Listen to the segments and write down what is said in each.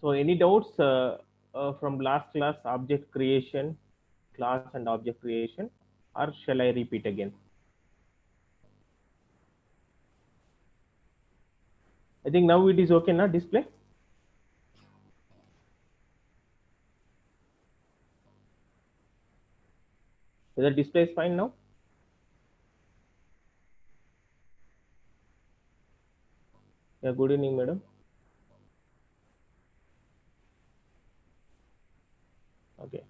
So any doubts from last class, object creation, class and object creation, or shall I repeat again? I think now it is okay now display. So the display is fine now. Yeah, good evening, madam. Okay.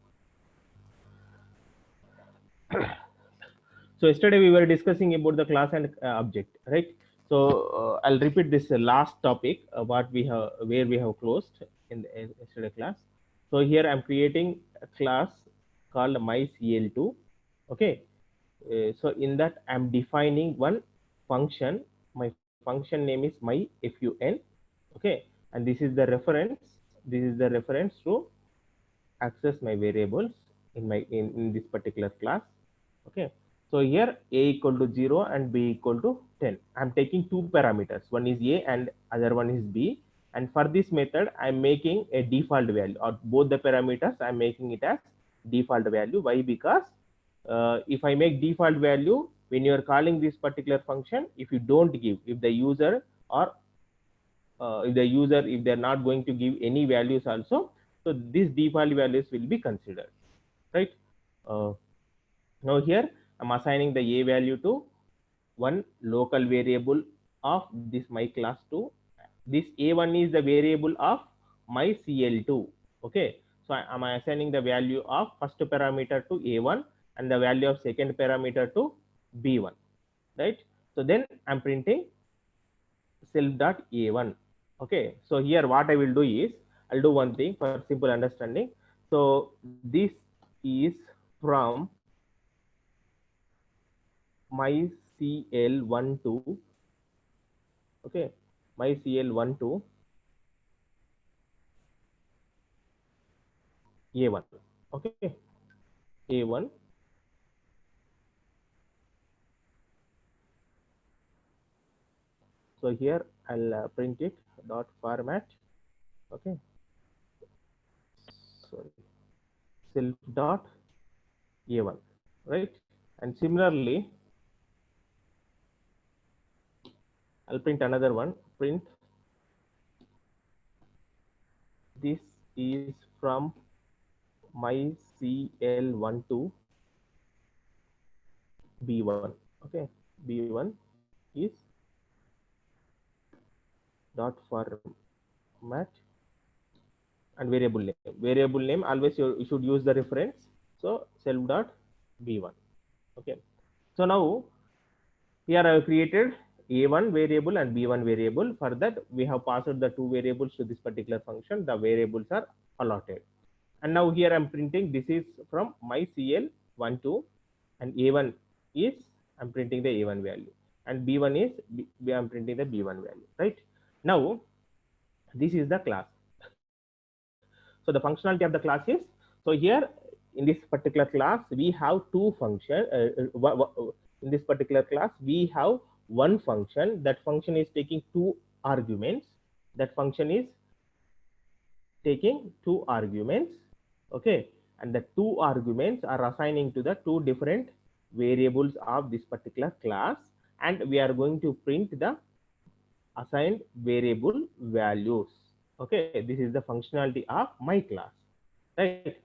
So yesterday we were discussing about the class and object, right? So I'll repeat this last topic, what we have, where we have closed in the yesterday class. So here I'm creating a class called myCL2. Okay. So in that I'm defining one function. My function name is myFun. Okay. And this is the reference. This is the reference to access my variables in my in this particular class. Okay, so here a equal to 0 and b equal to 10. I'm taking two parameters, one is a and other one is b, and for this method I'm making a default value, or both the parameters I'm making it as default value. Why? Because if I make default value, when you are calling this particular function, if you don't give, if the user or if they're not going to give any values also, so these default values will be considered, right? uh, Now here I'm assigning the a value to one local variable of this my class 2. This a1 is the variable of my cl2. Okay, so am I assigning the value of first parameter to a1 and the value of second parameter to b1, right? So then I'm printing self dot a1. Okay, so here what I will do is, I'll do one thing for simple understanding. So this is from my cl12. Okay, my cl12 a1. Okay, a1. So here I'll print it dot format. Okay, sorry, self dot a1, right? And similarly I'll print another one. Print this is from my cl12 b1. Okay, b1 is dot format and variable name. Variable name always you should use the reference. So self dot b1. Okay, so now here I have created a1 variable and b1 variable. For that we have passed the two variables to this particular function. The variables are allotted, and now here I'm printing this is from my cl12, and a1 is I'm printing the a1 value, and b1 is I'm printing the b1 value, right? Now this is the class. So the functionality of the class is, so here in this particular class we have two function. In this particular class we have one function. That function is taking two arguments. That function is taking two arguments. Okay, and the two arguments are assigning to the two different variables of this particular class, and we are going to print the assigned variable values. Okay, this is the functionality of my class, right?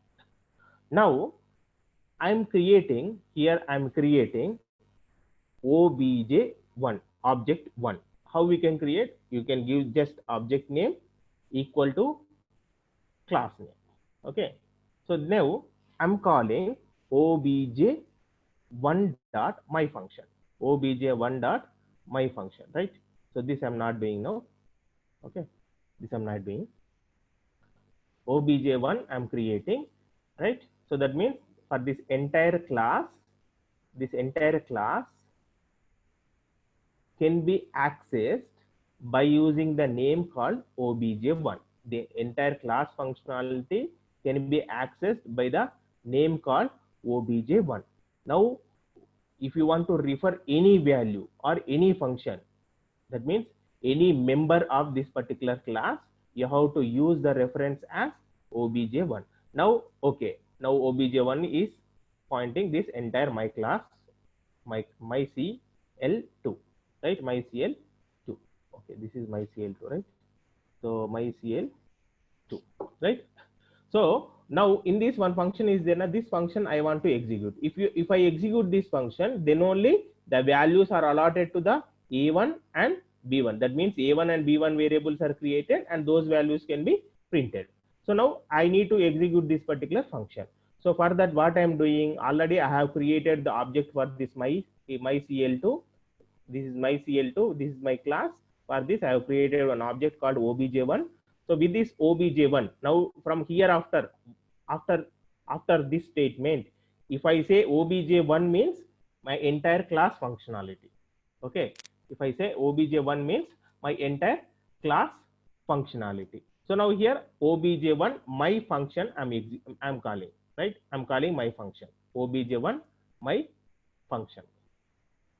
Now I'm creating here, I'm creating obj1, object 1. How we can create? You can give just object name equal to class name. Okay, so now I'm calling obj1 dot my function, obj1 dot my function, right? So this I'm not doing now. Okay, this I'm not doing. obj1 I'm creating, right? So that means for this entire class can be accessed by using the name called obj1. The entire class functionality can be accessed by the name called obj1. Now if you want to refer any value or any function, that means any member of this particular class, you have to use the reference as obj1. Now, okay, now obj1 is pointing this entire my class, my cl2, right? My cl2. Okay, this is my cl2, right? So my cl2, right? So now in this one function is there, now this function I want to execute. If I execute this function, then only the values are allotted to the a1 and b1. That means a1 and b1 variables are created and those values can be printed. So now I need to execute this particular function. So for that, what I am doing, already I have created the object for this my cl2. This is my cl2, this is my class. For this I have created an object called obj1. So with this obj1, now from here after this statement, if I say obj1 means my entire class functionality. Okay, if I say obj1 means my entire class functionality. So now here obj1 my function I'm calling, right? I'm calling my function obj1 my function.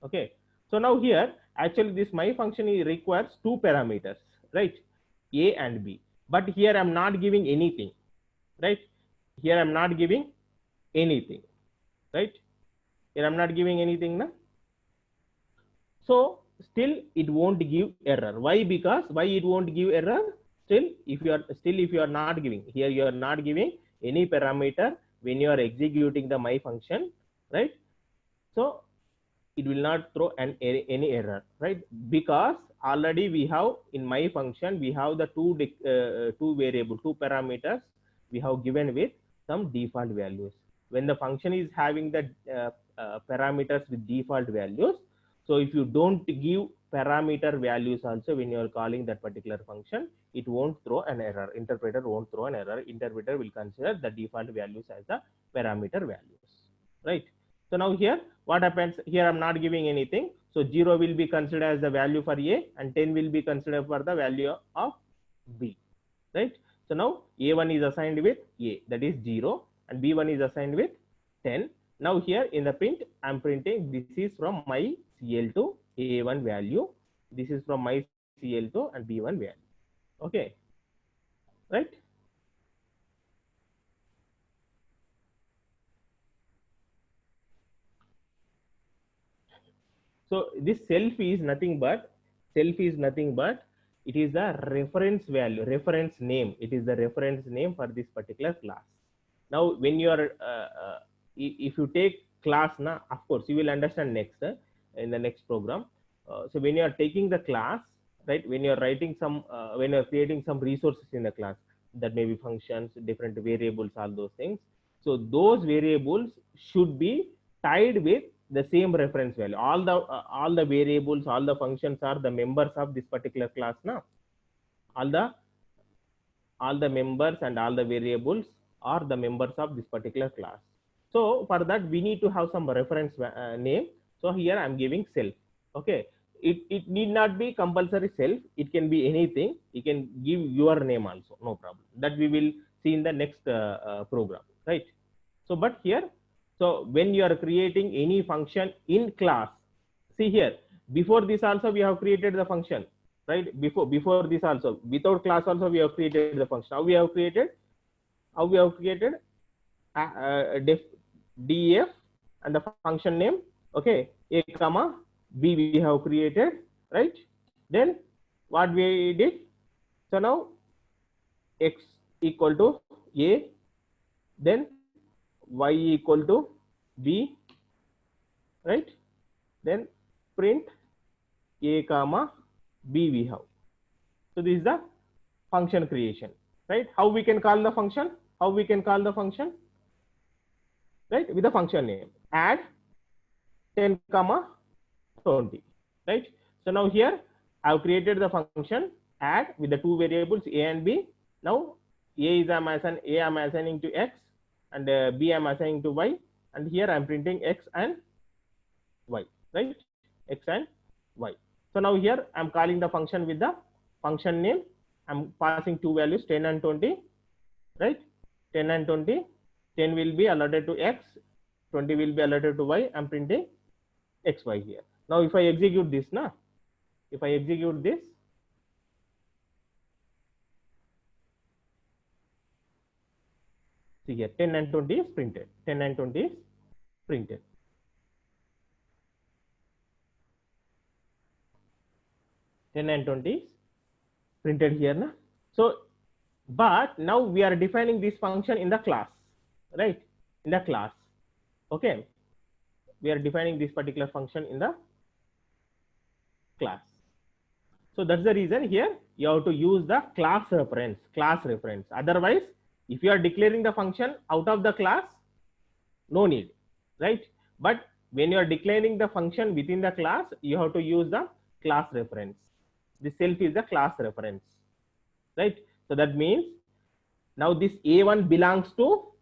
Okay, so now here actually this my function requires two parameters, right? A and b, but here I'm not giving anything, right? Here I'm not giving anything, right? Here I'm not giving anything now. So still it won't give error. Why? Because why it won't give error? Still if you are not giving, here you are not giving any parameter when you are executing the my function, right? So it will not throw any error, right? Because already we have in my function we have the two variable, two parameters we have given with some default values. When the function is having the parameters with default values, so if you don't give parameter values also when you are calling that particular function, it won't throw an error. Interpreter won't throw an error. Interpreter will consider the default values as the parameter values, right? So now here what happens, here I'm not giving anything, so 0 will be considered as the value for a and 10 will be considered for the value of b, right? So now a1 is assigned with a, that is 0, and b1 is assigned with 10. Now here in the print I'm printing this is from my cl2 a1 value, this is from my cl2 and b1 value. Okay, right? So this self is nothing but it is the reference value, reference name. It is the reference name for this particular class. Now when you are if you take class now, of course you will understand next in the next program. So when you are taking the class, right, when you are writing some when you are creating some resources in the class, that may be functions, different variables, all those things. So those variables should be tied with the same reference value. All the variables, all the functions are the members of this particular class now. All the members and all the variables are the members of this particular class. So for that we need to have some reference name. So here I'm giving self. Okay, it need not be compulsory self, it can be anything. You can give your name also, no problem. That we will see in the next program, right? So but here, so when you are creating any function in class, see here, before this also we have created the function, right? Before this also, without class also we have created the function. How we have created def and the function name, okay, a comma b we have created, right? Then what we did, so now x equal to a, then y equal to b, right? Then print a comma b we have. So this is the function creation, right? How we can call the function? Right, with the function name add 10 comma 20, right? So now here I have created the function add with the two variables a and b. Now a is I'm assigning to x, and b I'm assigning to y, and here I'm printing x and y, right? X and y. So now here I'm calling the function with the function name. I'm passing two values 10 and 20, right? 10 and 20. 10 will be allotted to x, 20 will be allotted to y. I'm printing xy here. Now if I execute this, if I execute this, See here, 10 and 20 is printed. 10 and 20 is printed. And 20 is printed here. Na? So, but now we are defining this function in the class, right? In the class. Okay. We are defining this particular function in the class. So that's the reason here you have to use the class reference. Otherwise, if you are declaring the function out of the class, no need, right? But when you are declaring the function within the class, you have to use the class reference. The self is the class reference, right? So that means now this A1 belongs to,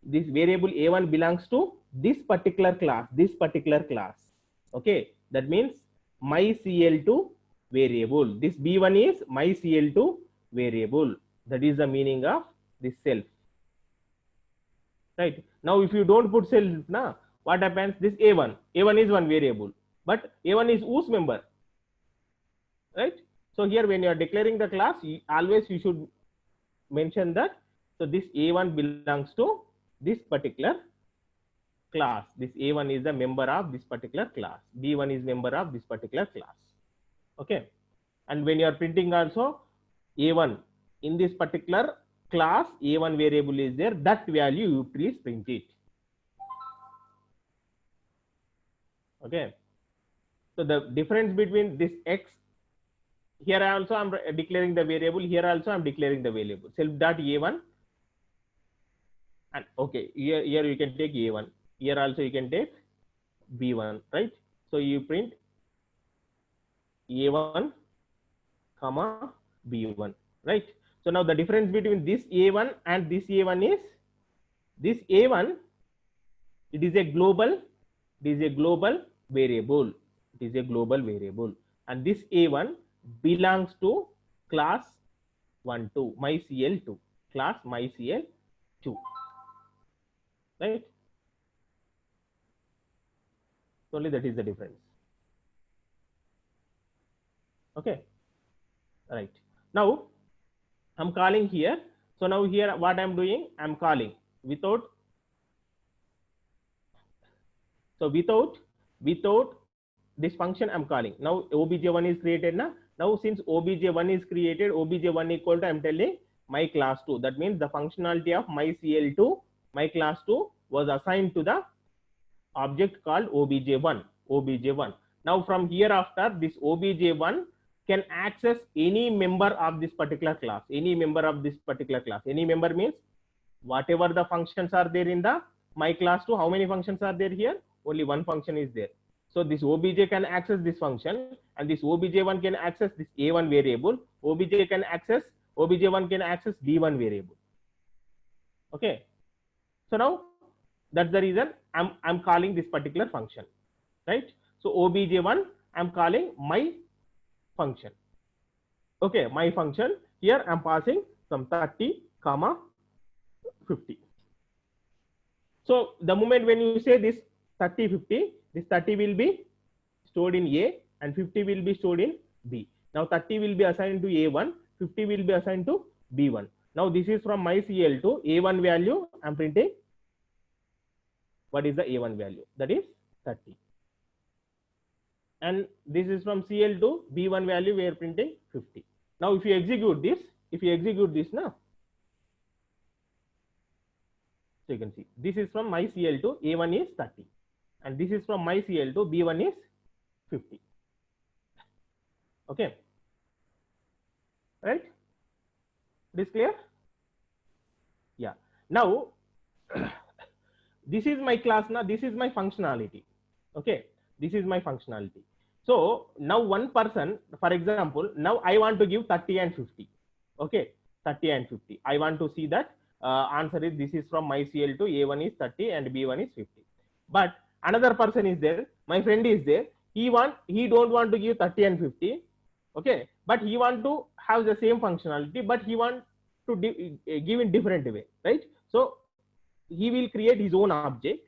this variable A1 belongs to this particular class, okay? That means myCL2 variable. This B1 is myCL2 variable. That is the meaning of this self, right? Now if you don't put self, na, what happens? This A1 is one variable, but A1 is whose member, right? So here when you are declaring the class, always you should mention that, so this A1 belongs to this particular class. This A1 is the member of this particular class. B1 is member of this particular class. Okay. And when you are printing also A1 in this particular class, A1 variable is there, that value you please print it. Okay. So the difference between this X, here also I'm declaring the variable, here also I'm declaring the variable, self.A1. And okay, here you can take A1, here also you can take B1, right? So you print A1 comma B1, right? So now the difference between this A1 and this A1 is, this A1, it is a global variable, and this A1 belongs to class 1-2, myCL2, class myCL2, right? So only that is the difference. Okay, right. Now I'm calling here. So now here what I'm doing, I'm calling without this function I'm calling. Now obj1 is created now. Now since obj1 is created, obj1 equal to, I'm telling my class 2. That means the functionality of myCL2, my class 2 was assigned to the object called obj1. Now from here after, this obj1 can access any member of this particular class. Any member means whatever the functions are there in the my class 2. How many functions are there here? Only one function is there. So this obj can access this function, and this obj1 can access this A1 variable. obj1 can access B1 variable. Okay. So now that's the reason I'm calling this particular function, right? So obj1 I'm calling my function. Okay, my function here I'm passing some 30 comma 50. So the moment when you say this 30 50, this 30 will be stored in A and 50 will be stored in B. Now 30 will be assigned to A1, 50 will be assigned to B1. Now this is from myCL2, A1 value I'm printing. What is the A1 value? That is 30. And this is from CL2, B1 value we are printing 50. Now if you execute this, now, so you can see this is from myCL2, A1 is 30, and this is from myCL2, B1 is 50. Okay, right? This clear? Yeah. Now this is my class. Now this is my functionality. Okay, this is my functionality. So now one person, for example, now I want to give 30 and 50. Okay, 30 and 50. I want to see that answer is, this is from myCL2, A1 is 30 and B1 is 50. But another person is there, my friend is there, he don't want to give 30 and 50. Okay, but he want to have the same functionality, but he want to give in different way, right? So he will create his own object.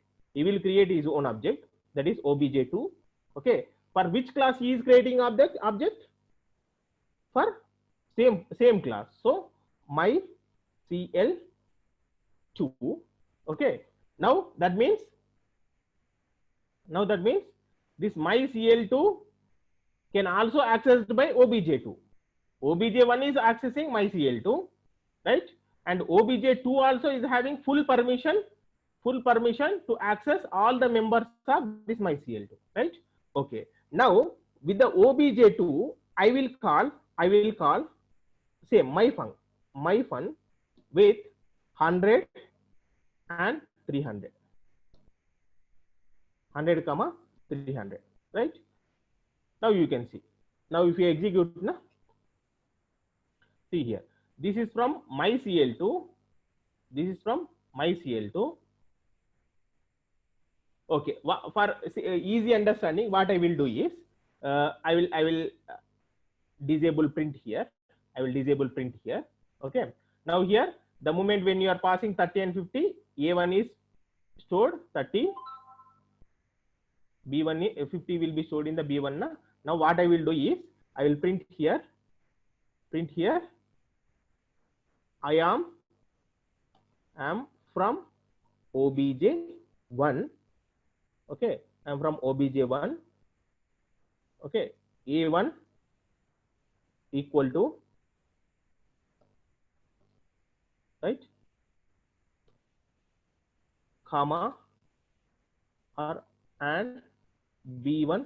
That is obj2. Okay, for which class he is creating object? For same class. So my CL2 2. Okay, now that means this myCL2 can also accessed by obj2. obj1 is accessing myCL2, right? And obj2 also is having full permission to access all the members of this myCL2, right? Okay, now with the obj2 I will call say my fun with 100 and 300, 100 comma 300, right? Now you can see, now if you execute na, see here, this is from myCL2, this is from myCL2. Okay, for easy understanding, what I will do is I will disable print here. I will disable print here. Okay, now here the moment when you are passing 30 and 50, A1 is stored 30, B1 50 will be stored in the B1 na. Now what I will do is I will print here I am from obj1. Okay, I am from obj1. Okay, A1 equal to, right, comma or and B1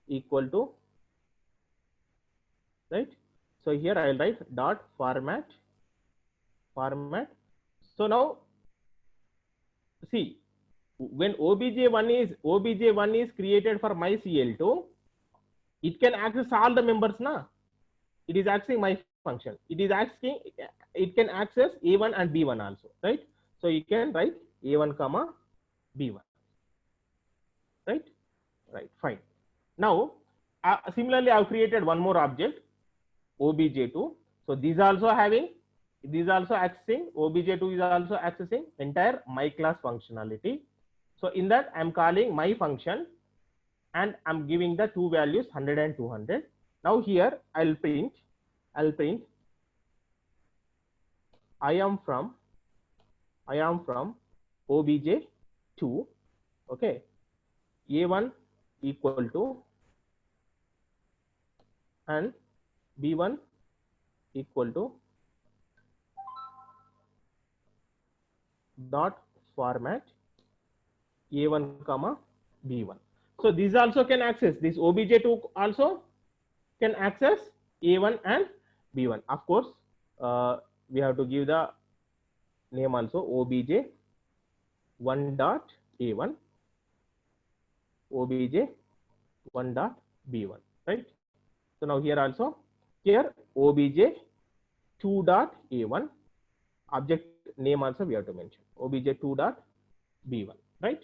equal to, right? So here I will write dot format. So now see, when obj1 is created for myCL2, it can access all the members na. It is accessing my function. It can access A1 and B1 also, right? So you can write A1 comma B1, right? Right, fine. Now similarly I have created one more object, obj2. So these also accessing, obj2 is also accessing entire my class functionality. So in that I am calling my function and I'm giving the two values 100 and 200. Now here I'll print I am from obj2. Okay, A1 equal to and B1 equal to dot format A1 comma B1. So these also can access, this obj2 also can access A1 and B1. Of course, we have to give the name also, obj1 dot A1, obj1 dot B1, right? So now here also, here obj2 dot A1, object name also we have to mention, obj2 dot B1, right?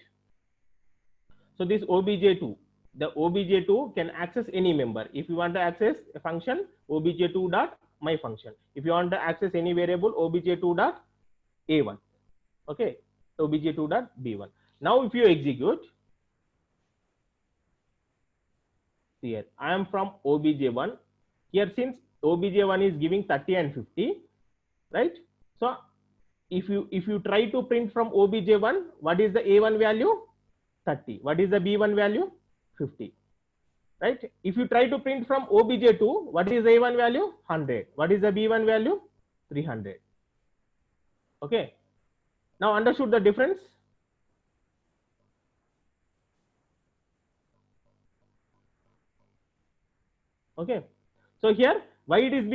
So this obj2, the obj2 can access any member. If you want to access a function, obj2 dot my function. If you want to access any variable, obj2 dot A1. Okay, obj2 dot B1. Now if you execute, here I am from obj1. Here since obj1 is giving 30 and 50, right? So if you try to print from obj1, what is the A1 value? 30. What is the B1 value? 50. Right? If you try to print from obj2, what is the A1 value? 100. What is the B1 value? 300. Okay. Now understood the difference? Okay. So here, why it is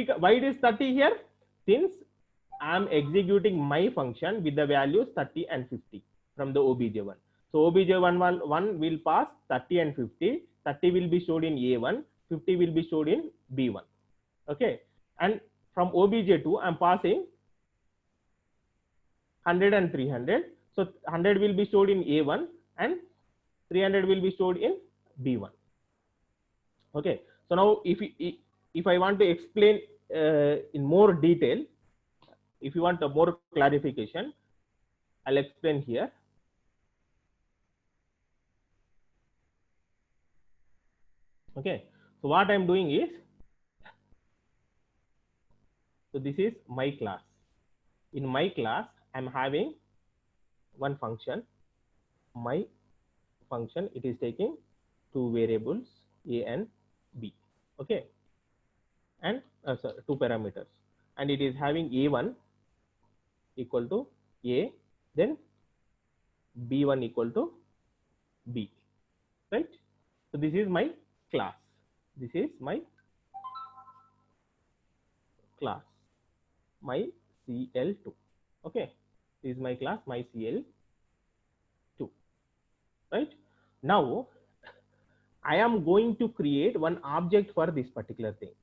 30 here? Since I am executing my function with the values 30 and 50 from the obj1. So obj1 will pass 30 and 50. 30 will be stored in A1, 50 will be stored in B1. Okay, and from obj2 I am passing 100 and 300. So 100 will be stored in A1 and 300 will be stored in B1. Okay, so now if I want to explain in more detail, if you want a more clarification, I'll explain here. Okay, so what I'm doing is, so this is my class. In my class, I'm having one function, my function, it is taking two variables a and b. Okay, and sorry, two parameters, and it is having a1 equal to a, then b1 equal to b, right? So this is my class, this is my class, my cl2. Okay, this is my class, my cl2, right? Now I am going to create one object for this particular thing.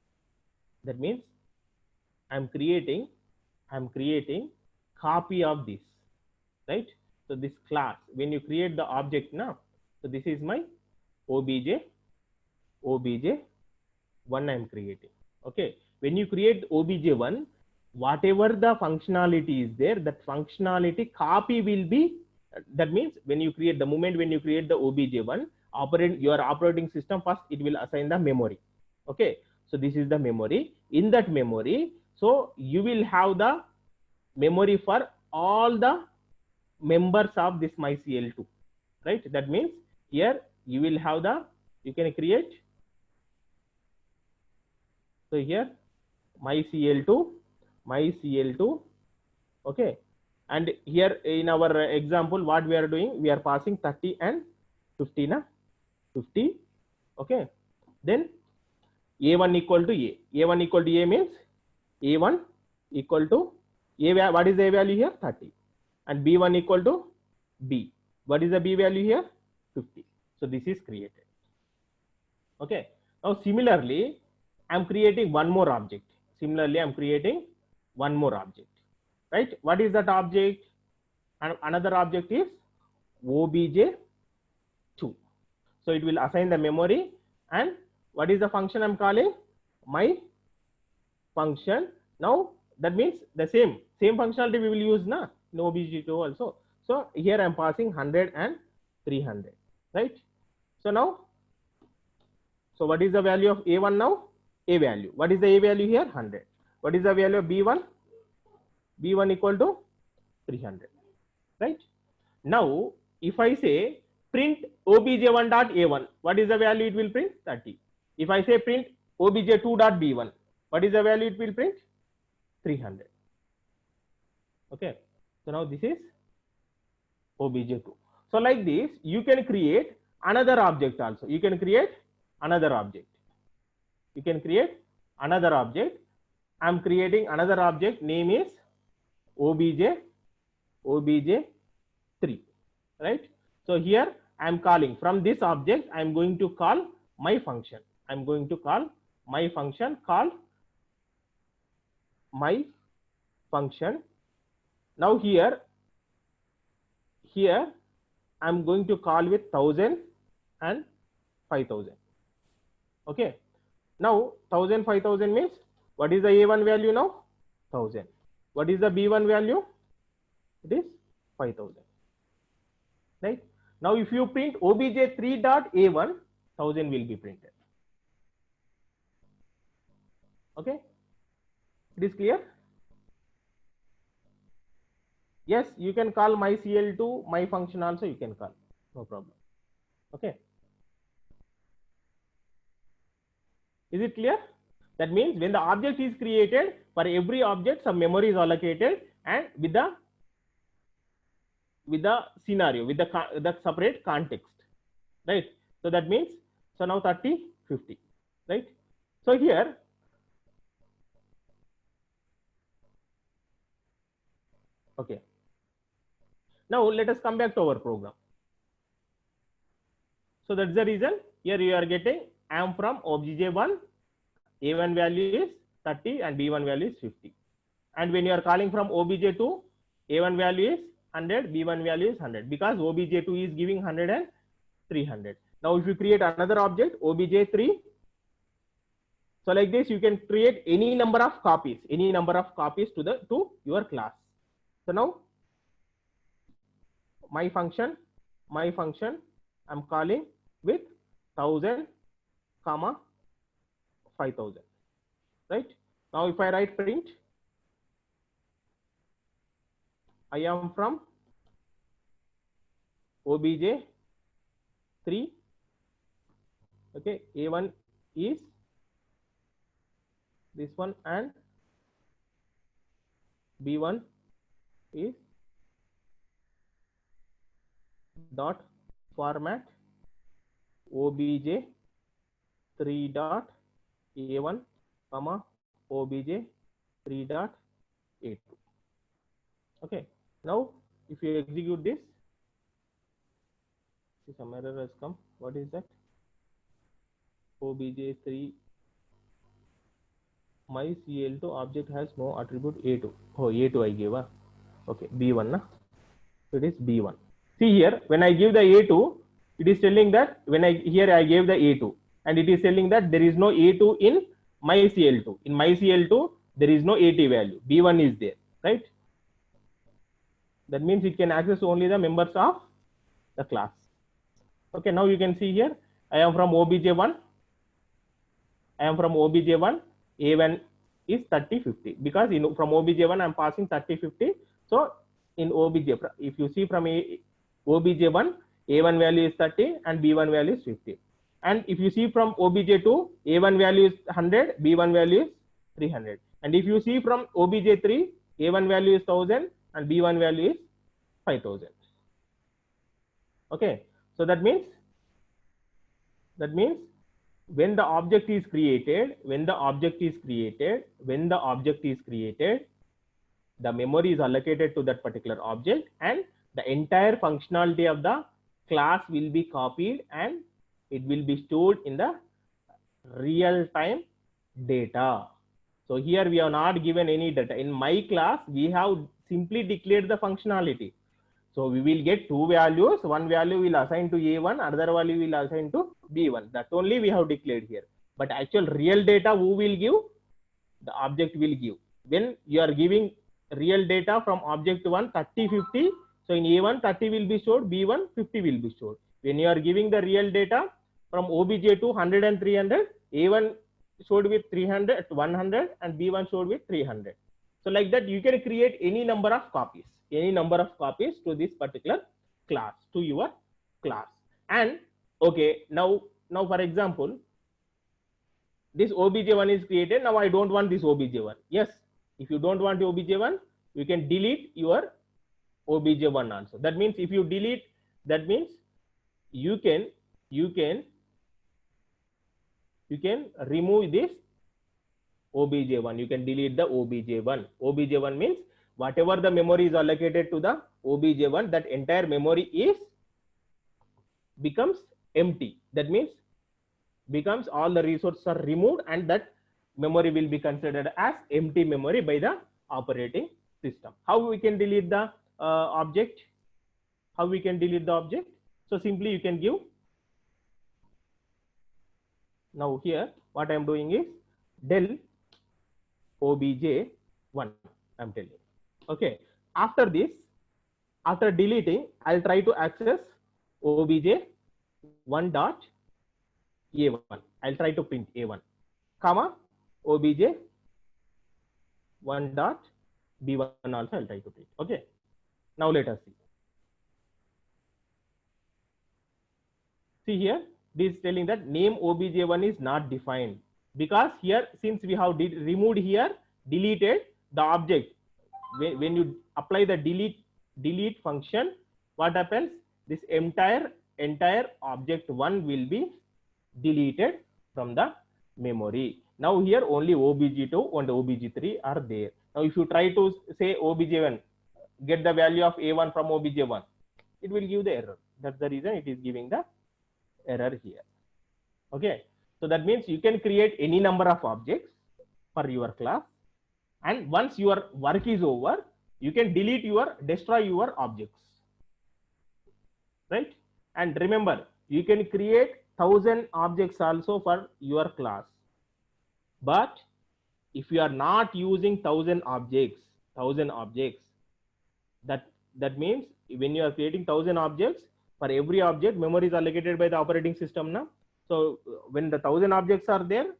That means I'm creating copy of this, right? So this class, when you create the object now, so this is my obj1 I'm creating. Okay, when you create obj1, whatever the functionality is there, that functionality copy will be, that means when you create, the moment when you create the obj1, your operating system first it will assign the memory. Okay, so this is the memory. In that memory, so you will have the memory for all the members of this mycl2, right? That means here you will have the, you can create, so here mycl2, okay, and here in our example what we are doing, we are passing 30 and 50 na 50. Okay, then a1 equal to a1 equal to a means a1 equal to a, what is the a value here, 30, and b1 equal to b, what is the b value here, 50. So this is created. Okay, now similarly I'm creating one more object. Similarly I'm creating one more object, right? What is that object? And another object is obj2. So it will assign the memory, and what is the function I'm calling, my function. Now that means the same functionality we will use na in obj2 also. So here I'm passing 100 and 300, right? So now, so what is the value of a1 now? A value. What is the a value here? 100. What is the value of b1? b1 equal to 300, right? Now if I say print obj1 dot a1, what is the value it will print? 30. If I say print obj2 dot b1, what is the value it will print? 300. Okay, so now this is obj2. So like this you can create another object also. You can create another object. You can create another object. I'm creating another object, name is obj3, right? So here I'm calling from this object, I'm going to call my function. I'm going to call my function called my function. Now here I'm going to call with 1000 and 5000. Okay, now 1000 5000 means what is the a1 value now? 1000. What is the b1 value? It is 5000, right? Now if you print obj3 dot a1, 1000 will be printed. Okay, it is clear? Yes, you can call my cl2, my function also you can call, no problem. Okay, is it clear? That means when the object is created, for every object some memory is allocated, and with the scenario, with the separate context, right? So that means, so now 30 50, right? So here okay, now let us come back to our program. So that's the reason here you are getting, I am from obj1, a1 value is 30 and b1 value is 50, and when you are calling from obj2, a1 value is 100, b1 value is 100, because obj2 is giving 100 and 300. Now if you create another object obj3, so like this you can create any number of copies to your class. So now my function I'm calling with 1000 comma 5000, right? Now if I write print I am from obj3. Okay, a1 is this one and b1 is dot format obj3 dot a1 comma obj3 dot a2. Okay, now if you execute this, see some error has come. What is that? obj3 myCL2 object has no attribute a2. Oh, a2 I gave. Okay, b1 na? So it is b1. See here, when I give the a2, it is telling that when I gave the a2, and it is telling that there is no a2 in myCL2. In myCL2 there is no at value, b1 is there, right? That means it can access only the members of the class. Okay, now you can see here, I am from obj1, a1 is 3050, because from obj1 I am passing 3050. So in obj, if you see from obj1, a1 value is 30 and b1 value is 50. And if you see from obj2, a1 value is 100, b1 value is 300. And if you see from obj3, a1 value is 1000 and b1 value is 5000. Okay, so that means when the object is created, the memory is allocated to that particular object, and the entire functionality of the class will be copied and it will be stored in the real time data. So here we have not given any data. In my class, we have simply declared the functionality. So we will get two values. One value will assign to a1, another value will assign to b1. That only we have declared here. But actual real data who will give? The object will give. When you are giving real data from object 1 30 50, so in a1 30 will be stored, b1 50 will be stored. When you are giving the real data from obj2 100 and 300, a1 stored with 300 100 and b1 stored with 300. So like that you can create any number of copies to this particular class, to your class. And okay, now for example, this obj1 is created. Now I don't want this obj1. Yes, if you don't want obj1, you can delete your obj1 also. That means if you delete, that means you can remove this obj1. You can delete the obj1. obj1 means whatever the memory is allocated to the obj1, that entire memory becomes empty. That means becomes all the resources are removed, and that memory will be considered as empty memory by the operating system. How we can delete the object? So simply you can give. Now here what I am doing is del obj1. I am telling. Okay. After this, after deleting, I'll try to access obj1 dot a1. I'll try to print a1, comma obj1 dot b1 also I'll try to print. Okay. Now let us see. See here, this is telling that name obj1 is not defined, because here since we have removed here, deleted the object. When you apply the delete function, what happens? This entire object 1 will be deleted from the memory. Now here only obj2 and obj3 are there. Now if you try to say obj1, get the value of a1 from obj1, it will give the error. That's the reason it is giving the error here. Okay, so that means you can create any number of objects for your class, and once your work is over, you can destroy your objects, right? And remember, you can create 1000 objects also for your class. But if you are not using 1000 objects, that means when you are creating 1000 objects, for every object memory is allocated by the operating system now. So when the 1000 objects are there,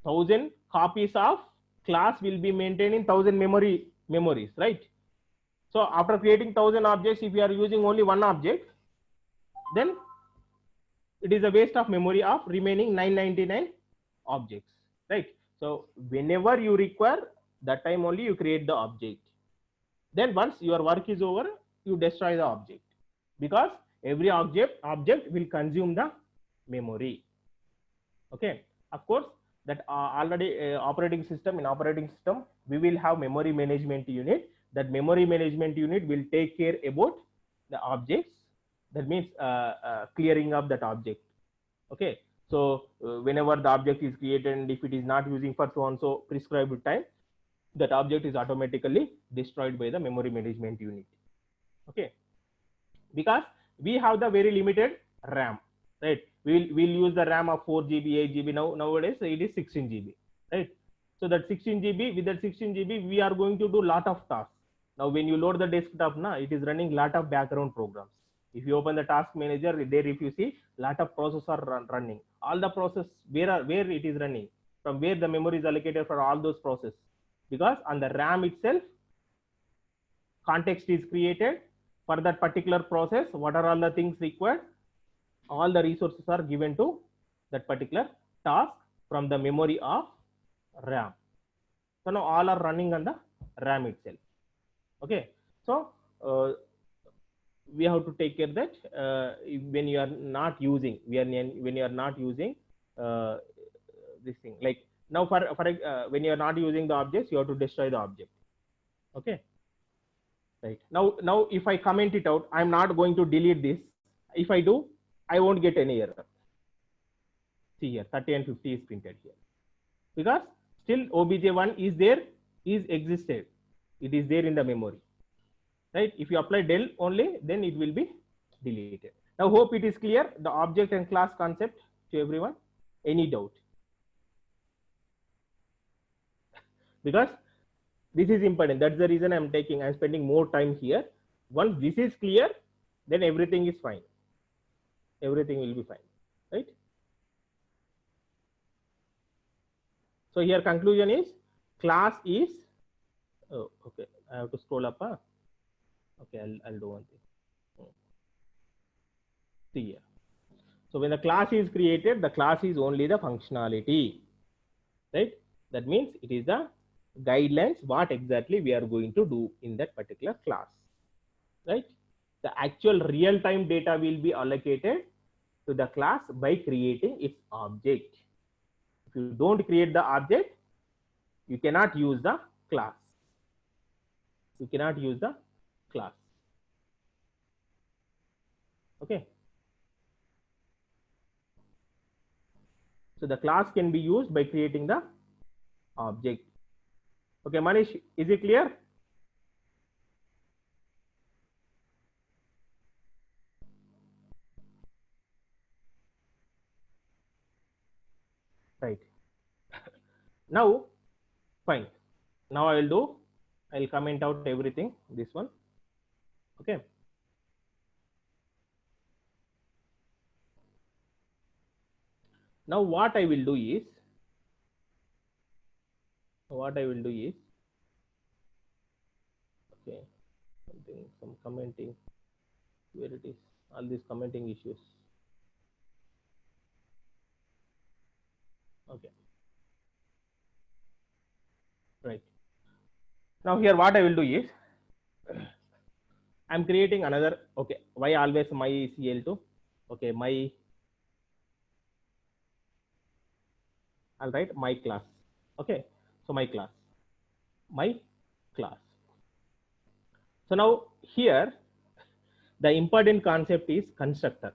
1000 copies of class will be maintained in 1000 memories, right? So after creating 1000 objects, if you are using only one object, then it is a waste of memory of remaining 999 objects, right? So whenever you require, that time only you create the object. Then once your work is over, you destroy the object, because every object will consume the memory. Okay, of course, that already operating system, we will have memory management unit. That memory management unit will take care about the objects. That means clearing up that object. Okay, so whenever the object is created, and if it is not using for so and so prescribed time, that object is automatically destroyed by the memory management unit. Okay, because we have the very limited RAM, right? We'll use the RAM of 4 GB, 8 GB. Nowadays it is 16 GB, right? So that 16 GB, with that 16 GB, we are going to do lot of tasks. Now when you load the desktop, now it is running lot of background programs. If you open the task manager, there if you see lot of processes are running. All the process, where it is running, from where the memory is allocated for all those processes, because on the RAM itself, context is created for that particular process. What are all the things required? All the resources are given to that particular task from the memory of RAM. So now all are running on the RAM itself. Okay, so we have to take care that when you are not using, when you are not using this thing, like now for when you are not using the objects, you have to destroy the object. Okay, right? Now if I comment it out, I'm not going to delete this. If I do, I won't get any error. See here, 30 and 50 is printed here, because still obj1 is there, is existed, it is there in the memory, right? If you apply del only, then it will be deleted. Now hope it is clear, the object and class concept to everyone. Any doubt? Because this is important, that's the reason I'm spending more time here. Once this is clear, then everything is fine, everything will be fine, right? So here conclusion is, class is, oh okay, I have to scroll up, huh? Okay, I'll do one thing. See here, so when the class is created, the class is only the functionality, right? That means it is the guidelines what exactly we are going to do in that particular class, right? The actual real-time data will be allocated to the class by creating its object. If you don't create the object, you cannot use the class. You cannot use the class. Okay. So the class can be used by creating the object. Okay, Manish, is it clear? Right. Now, fine. Now I'll comment out everything, this one. Okay. Now what I will do is, okay, some commenting, where it is, all these commenting issues. Okay. Right. Now here what I will do is, I'm creating another, okay, why always my CL2? Okay, my, I'll write my class. Okay, so my class. So now here, the important concept is constructor.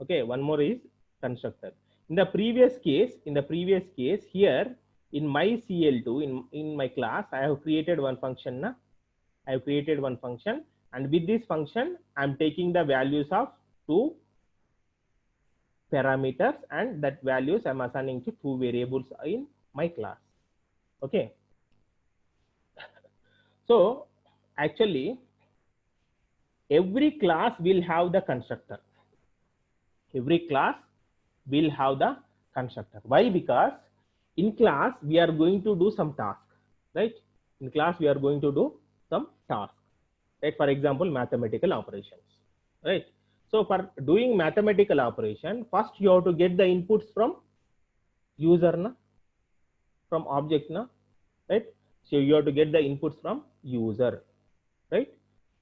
Okay, one more is constructor. In the previous case, here in my CL2, in my class, I have created one function. I have created one function, and with this function, I'm taking the values of 2 parameters, and that values I'm assigning to 2 variables in my class. Okay. So actually, every class will have the constructor. Every class will have the constructor. Why? Because in class we are going to do some task, right? In class we are going to do some task. right? For example, mathematical operations, right? So for doing mathematical operation, first you have to get the inputs from user na, from object na, right? So you have to get the inputs from user, right?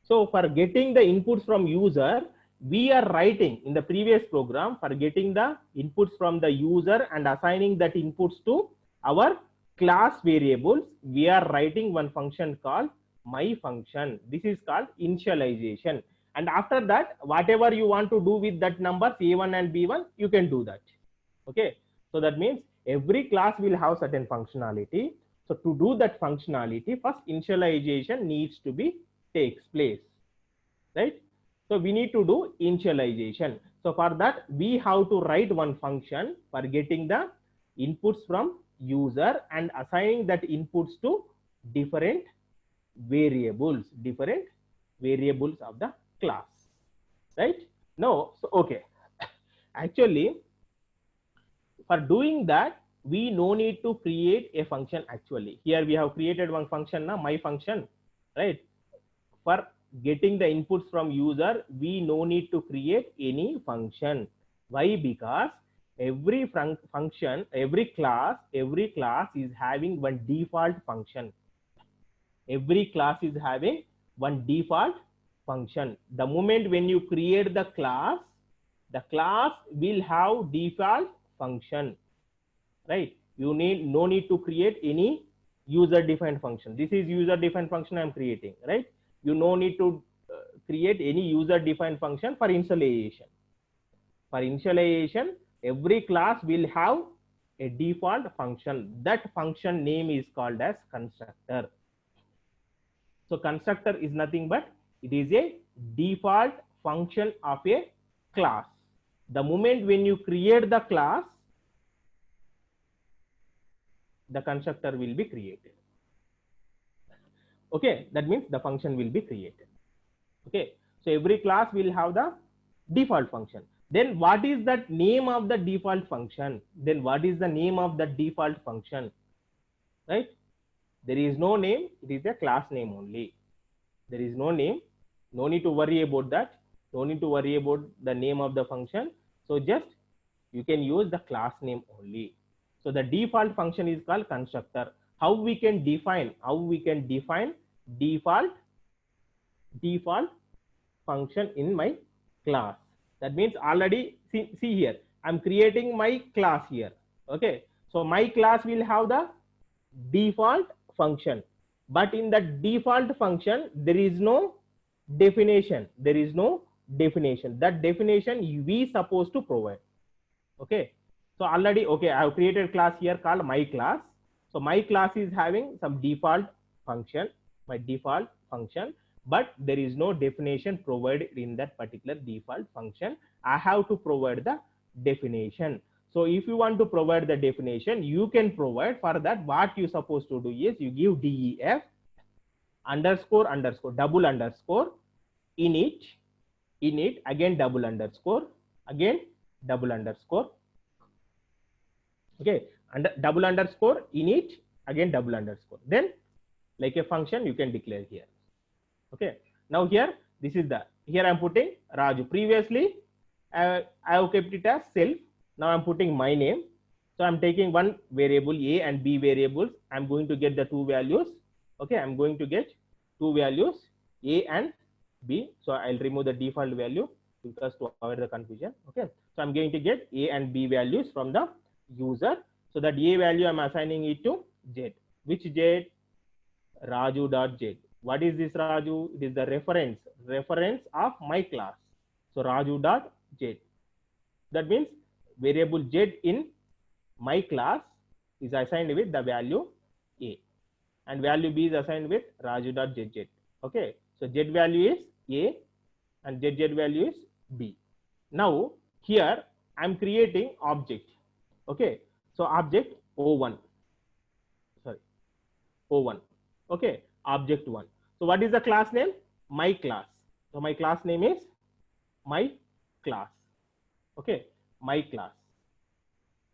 So for getting the inputs from user, we are writing in the previous program for getting the inputs from the user and assigning that inputs to our class variables. We are writing one function called my function. This is called initialization. And after that, whatever you want to do with that numbers A1 and B1, you can do that. Okay. So that means every class will have certain functionality. So to do that functionality, first initialization needs to be takes place, right? So we need to do initialization. So for that, we have to write one function for getting the inputs from user and assigning that inputs to different variables of the class, right? Now, so okay, actually for doing that, we no need to create a function. Actually here we have created one function now, my function, right? For getting the inputs from user, we no need to create any function. Why? Because every function, every class is having one default function. Every class is having one default function. The moment when you create the class will have default function, right? You need no need to create any user defined function. This is user defined function I am creating, right? You no need to create any user defined function for initialization. For initialization, every class will have a default function. That function name is called as constructor. So constructor is nothing but it is a default function of a class. The moment when you create the class, the constructor will be created. Okay, that means the function will be created. Okay, so every class will have the default function. Then what is that name of the default function? Then what is the name of the default function? Right? There is no name, it is a class name only. There is no name, no need to worry about that. No need to worry about the name of the function. So just you can use the class name only. So the default function is called constructor. How we can define default function in my class? That means already see here, I'm creating my class here. Okay, so my class will have the default function, but in that default function there is no definition. That definition we supposed to provide. Okay, so already, okay, I have created class here called my class. So my class is having some default function, my default function, but there is no definition provided in that particular default function. I have to provide the definition. So if you want to provide the definition, you can provide. For that, what you supposed to do is you give def underscore double underscore init again double underscore again double underscore. Okay, and double underscore init again double underscore, then like a function you can declare here. Okay, now here this is the, here I'm putting Raju. Previously I have kept it as self. Now I'm putting my name. So I'm taking one variable A and B variables. I'm going to get the two values. Okay, I'm going to get two values A and B. So I'll remove the default value because to avoid the confusion. Okay, so I'm going to get A and B values from the user. So that A value I'm assigning it to Z. Which Z? Raju.Z. What is this Raju? It is the reference of my class. So Raju.Z. That means variable Z in my class is assigned with the value A, and value B is assigned with Raju.zz. Okay, so Z value is A and ZZ value is B. Now here I'm creating object. Okay, so object O1, sorry, O1. Okay, object 1. So what is the class name? My class. So my class name is my class. Okay, my class,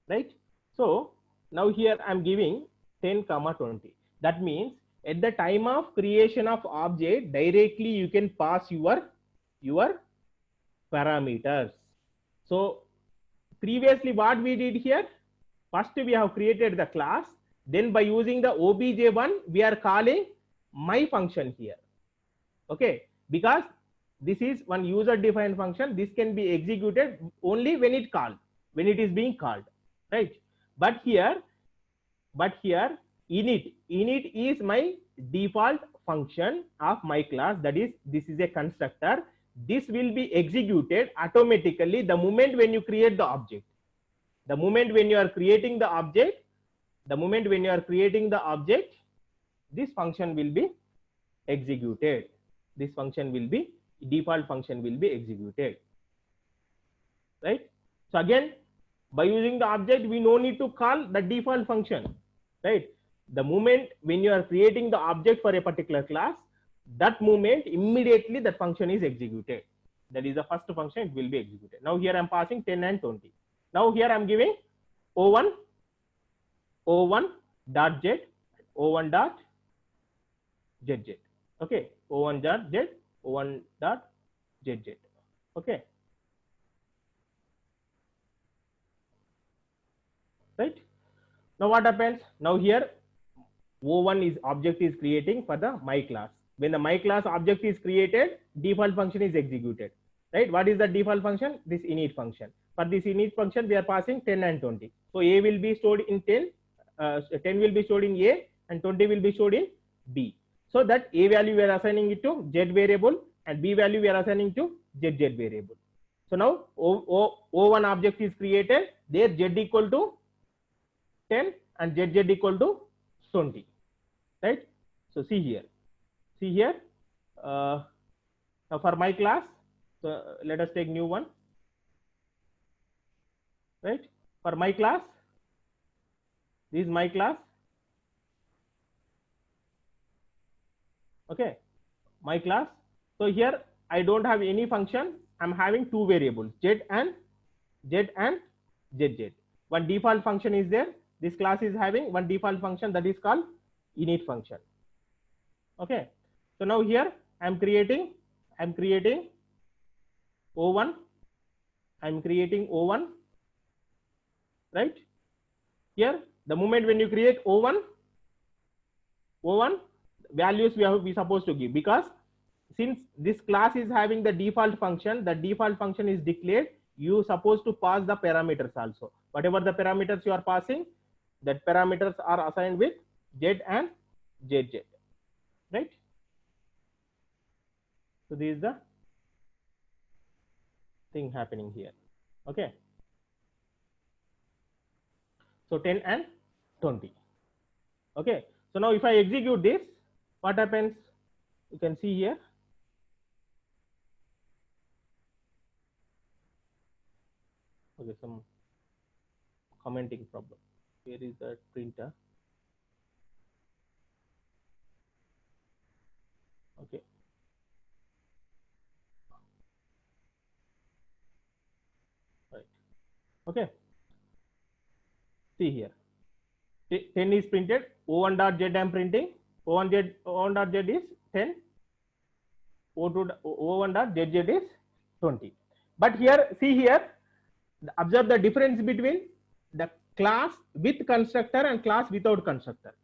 right? So now here I'm giving 10, 20. That means At the time of creation of object, directly you can pass your parameters. So previously what we did here, first we have created the class, then by using the obj1 we are calling my function here. Okay, because this is one user defined function, this can be executed only when it is being called, right? But here init is my default function of my class, that is this is a constructor. This will be executed automatically the moment when you create the object. The moment when you are creating the object, this function will be executed. This function will be, default function will be executed, right? So again, by using the object, we no need to call the default function, right? The moment when you are creating the object for a particular class, that moment immediately that function is executed. That is the first function, it will be executed. Now here I'm passing 10 and 20. Now here I'm giving o1 dot z, o1 dot zz. Okay, o1 dot z, o1 dot zz. Okay, right? Now what happens? Now here o1 is object is creating for the my class. When the my class object is created, default function is executed, right? What is the default function? This init function. For this init function we are passing 10 and 20. So a will be stored in 10, 10 will be stored in a and 20 will be stored in b. So that a value we are assigning it to z variable and b value we are assigning to zz variable. So now o1 object is created, there z equal to 10 and zz equal to 20, right? So see here, now for my class, so let us take new one, right? For my class, this is my class. Okay, my class. So here I don't have any function, I'm having two variables, z and zz. One default function is there, this class is having one default function, that is called init function. Okay, so now here I'm creating o1, right? Here the moment when you create o1 values we supposed to give, because since this class is having the default function, the default function is declared, you supposed to pass the parameters also. Whatever the parameters you are passing, that parameters are assigned with z and zz, right? So this is the thing happening here. Okay, so 10 and 20. Okay, so now if I execute this, what happens? You can see here, okay, some commenting problem. Here is the printer. Okay, right. Okay, see here, 10 is printed, o1 dot z I'm printing, o1 dot z is 10, o1 dot zz is 20. But here, see here, observe the difference between the class with constructor and class without constructor.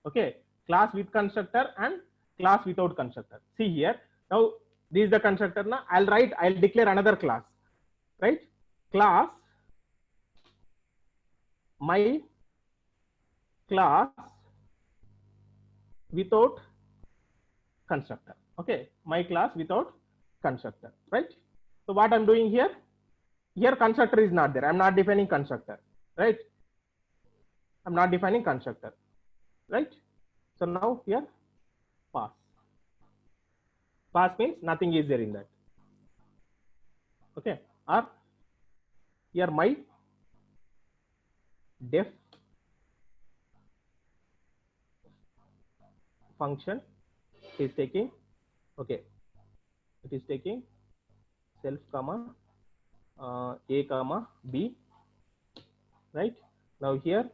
Okay, class with constructor and class without constructor. See here, now this is the constructor. Now I'll declare another class, right? Class my class without constructor. Okay, my class without constructor, right? So what I'm doing here, constructor is not there, I'm not defining constructor, right? I'm not defining constructor, right? So now here pass means nothing is there in that. Okay, or here my def function is taking, okay, it is taking self comma a comma b, right? Now here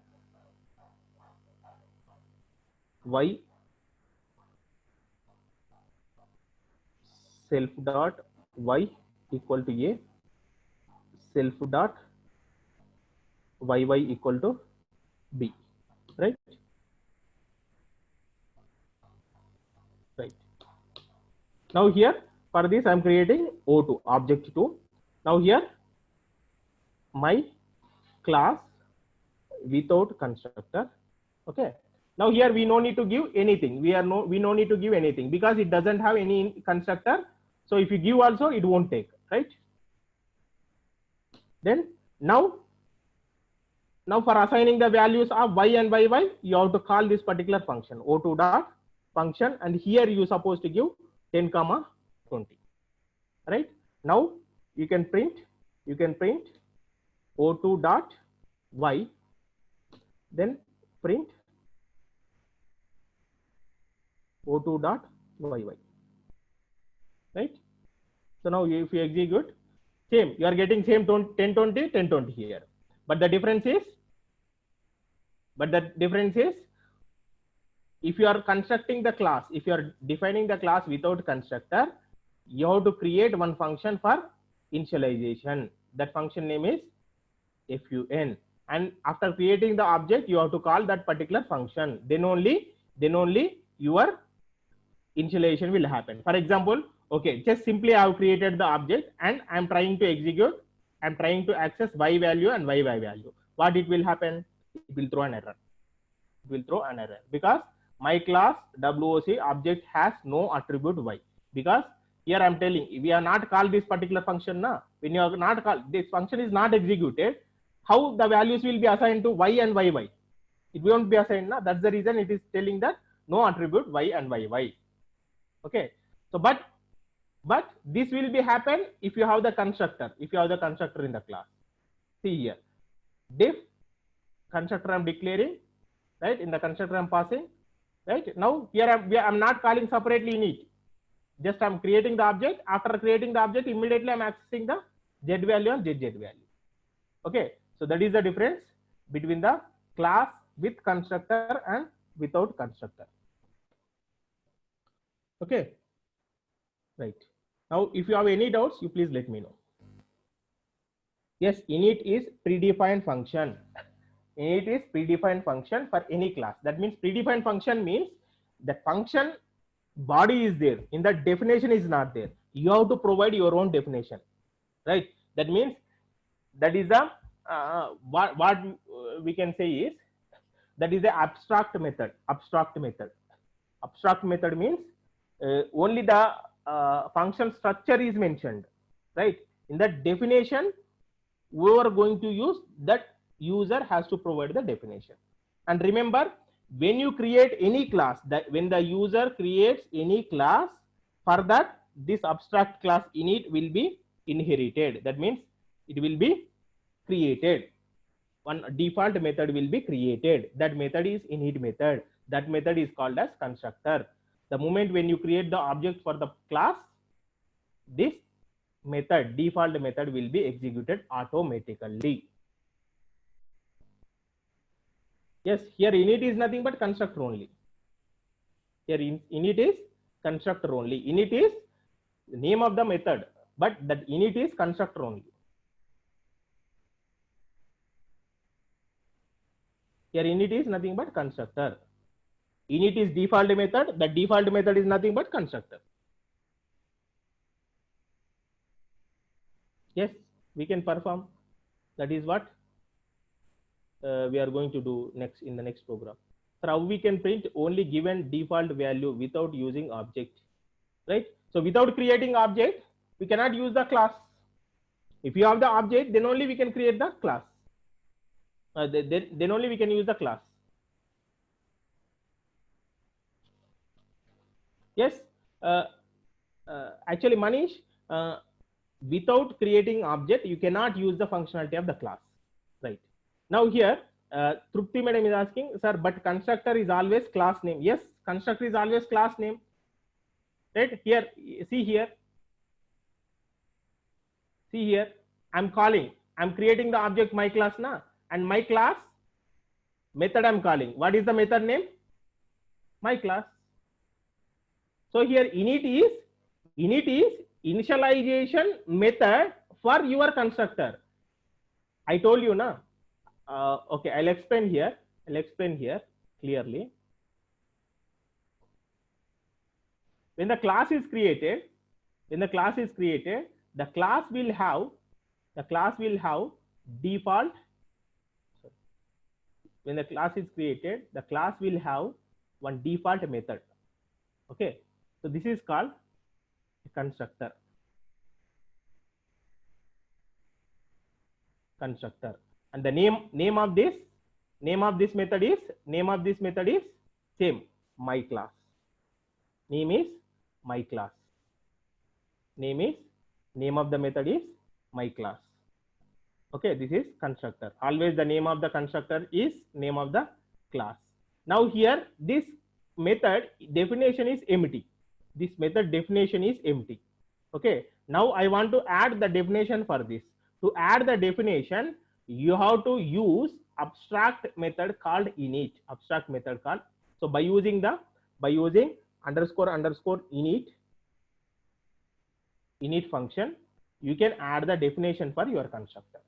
y self dot y equal to a, self dot yy equal to b, right? Right. Now here for this I'm creating O2 object 2. Now here my class without constructor. Okay. Now here we no need to give anything. We no need to give anything because it doesn't have any constructor. So if you give also it won't take, right? Then now for assigning the values of y and yy, you have to call this particular function O2 dot function, and here you supposed to give 10 comma 20, right? Now you can print O2 dot y, then print O2 dot yy, right? So now if you execute, same, you are getting same 10 20 here, but the difference is if you are constructing the class, if you are defining the class without constructor, you have to create one function for initialization. That function name is fun, and after creating the object you have to call that particular function. Then only your initialization will happen. For example, okay, just simply I have created the object and I am trying to execute, I am trying to access y value and yy value. What it will happen? It will throw an error. It will throw an error because my class WOC object has no attribute y, because here I am telling we are not called this particular function now. When you are not called, this function is not executed, how the values will be assigned to y and yy? It won't be assigned now. That's the reason it is telling that no attribute y and yy. Okay, so but this will be happen if you have the constructor, in the class. See here, diff constructor I'm declaring, right? In the constructor I'm passing, right? Now here I'm not calling separately init, just I'm creating the object. After creating the object, immediately I'm accessing the z value and zz value. Okay, so that is the difference between the class with constructor and without constructor. Okay, right. Now if you have any doubts, you please let me know. Yes, init is predefined function. Init is predefined function for any class. That means predefined function means the function body is there, in the definition is not there. You have to provide your own definition, right? That means that is the what we can say is that is the abstract method. Abstract method means only the function structure is mentioned, right? In that definition, we are going to use that, user has to provide the definition. And remember, when you create any class, that when the user creates any class, for that this abstract class init will be inherited. That means it will be created. One default method will be created. That method is init method. That method is called as constructor. The moment when you create the object for the class, this method, default method, will be executed automatically. Yes, here init is nothing but constructor only. Here init is constructor only. Init is the name of the method, but that init is constructor only. Here init is nothing but constructor. Init is default method. The default method is nothing but constructor. Yes, we can perform. That is what we are going to do next in the next program. So how we can print only given default value without using object, right? So without creating object, we cannot use the class. If you have the object, then only we can create the class. Then only we can use the class. Yes, actually Manish, without creating object, you cannot use the functionality of the class, right? Now here, Trupti madam is asking, sir, but constructor is always class name. Yes, constructor is always class name, right? Here, see here, I'm creating the object my class na, and my class method I'm calling. What is the method name? My class. So here init is Init is initialization method for your constructor. I told you na. Okay, I'll explain here. I'll explain here clearly. When the class is created, the class will have default. When the class is created, the class will have one default method. Okay, so this is called constructor. And the name of this method is same, my class. Name is my class. Name of the method is my class. Okay, this is constructor. Always the name of the constructor is name of the class. Now here this method definition is empty. This method definition is empty. Okay, now I want to add the definition for this. To add the definition, you have to use abstract method called init. Abstract method called. So by using underscore init function, you can add the definition for your constructor.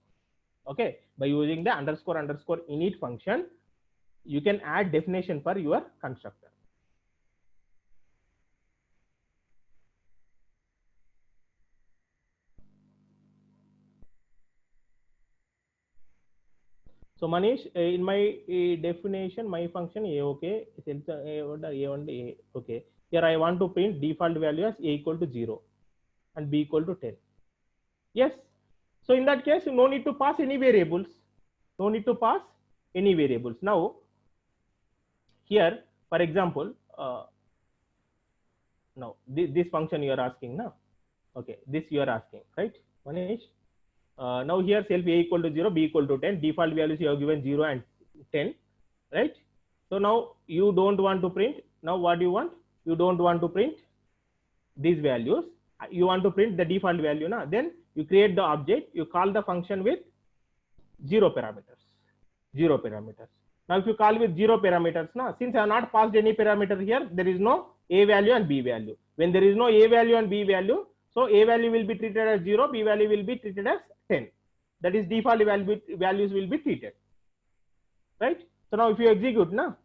Okay, by using the underscore init function, you can add definition for your constructor. So Manish, in my definition, my function a, okay, okay. Here I want to print default value as a equal to 0 and b equal to 10. Yes. So in that case, no need to pass any variables. Now, here, for example, now this function you are asking now. Okay, this you are asking, right, Manish? Now here self a equal to 0, b equal to 10. Default values you have given 0 and 10, right? So now you don't want to print. Now what do you want? You don't want to print these values. You want to print the default value now. Then you create the object. You call the function with 0 parameters. Now if you call with 0 parameters now, since I have not passed any parameter here, there is no a value and b value. When there is no a value and b value, so a value will be treated as 0, b value will be treated as 10. That is default values will be treated, right? So now if you execute now,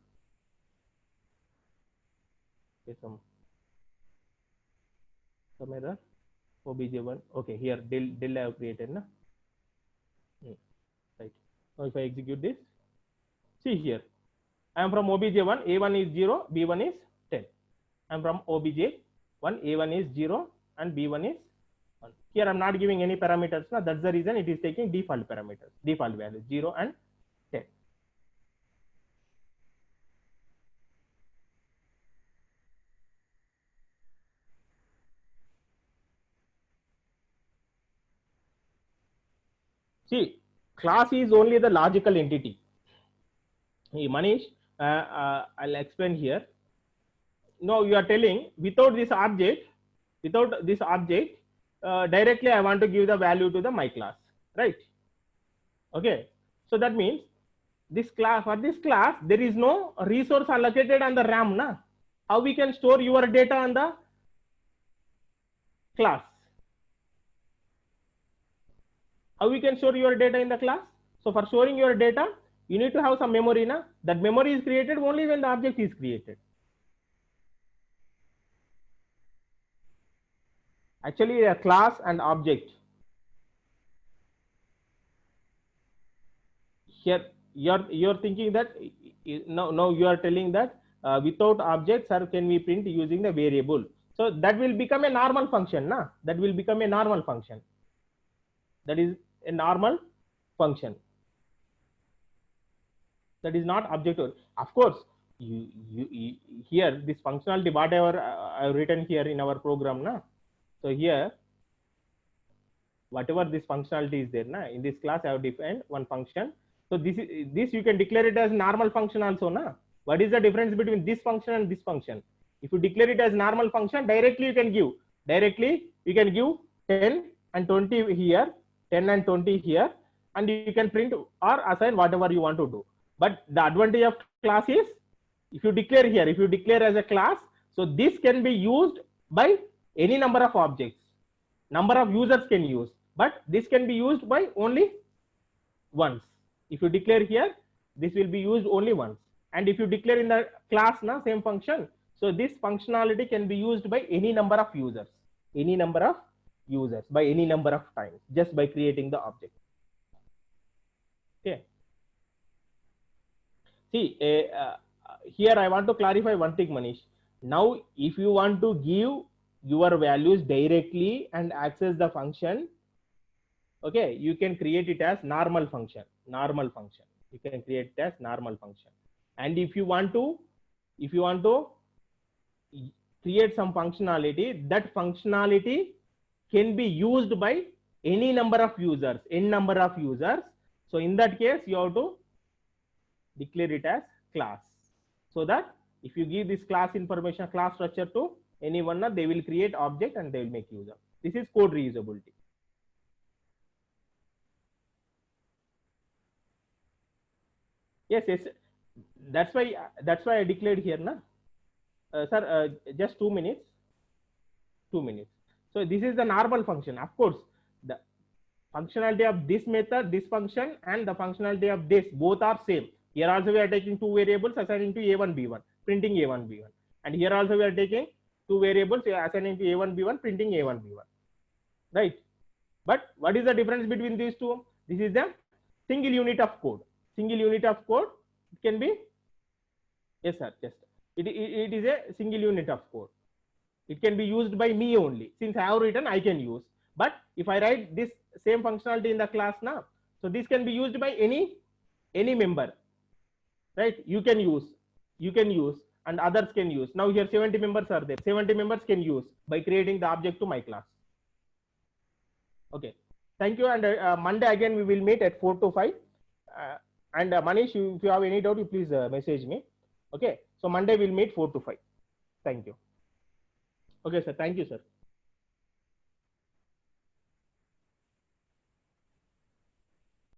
some error, obj1, okay, here del I have created na, right? Now if I execute this, see here, I am from obj1, a1 is 0, b1 is 10. I am from obj1, a1 is 0 and b1 is 1. Here I am not giving any parameters now. That's the reason it is taking default parameters, default values 0 and 10. See, class is only the logical entity. Hey, Manish, I'll explain here. Now you are telling without this object, directly I want to give the value to the my class, right? Okay, so that means this class, for this class there is no resource allocated on the RAM na. How we can store your data on the class? How we can store your data in the class? So for storing your data, you need to have some memory na. That memory is created only when the object is created. Actually a class and object. Here you're thinking that now you are telling that without objects, or can we print using the variable? So that will become a normal function na. That will become a normal function. That is a normal function. That is not objective. Of course, you here this functionality whatever I have written here in our program na. So here whatever this functionality is there na, in this class I have defined one function. So this you can declare it as normal function also na. What is the difference between this function and this function? If you declare it as normal function, directly you can give 10 and 20 here, 10 and 20 here, and you can print or assign whatever you want to do. But the advantage of class is, if you declare as a class, so this can be used by any number of objects, number of users can use, but this can be used by only once. If you declare here, this will be used only once. And if you declare in the class now same function, so this functionality can be used by any number of users, any number of users by any number of times, just by creating the object. Okay. See, here I want to clarify one thing, Manish. Now, if you want to give your values directly and access the function, okay, you can create it as normal function. You can create it as normal function. And if you want to create some functionality, that functionality can be used by any number of users, n number of users. So in that case, you have to declare it as class, so that if you give this class information, class structure to anyone, they will create object and they will make use of. This is code reusability. Yes, that's why I declared here, na. Sir, just 2 minutes. 2 minutes. So this is the normal function. Of course, the functionality of this method, this function, and the functionality of this, both are same. Here also we are taking two variables assigning to A1, B1, printing A1, B1. And here also we are taking two variables assigning to A1, B1, printing A1, B1. Right? But what is the difference between these two? This is the single unit of code. Single unit of code, it can be, yes sir, just it is a single unit of code. It can be used by me only. Since I have written, I can use. But if I write this same functionality in the class now, so this can be used by any member, right? You can use, and others can use. Now here 70 members are there. 70 members can use by creating the object to my class. Okay. Thank you. And Monday again we will meet at 4 to 5. And Manish, if you have any doubt, you please message me. Okay. So Monday we'll meet 4 to 5. Thank you. Okay, sir. Thank you, sir.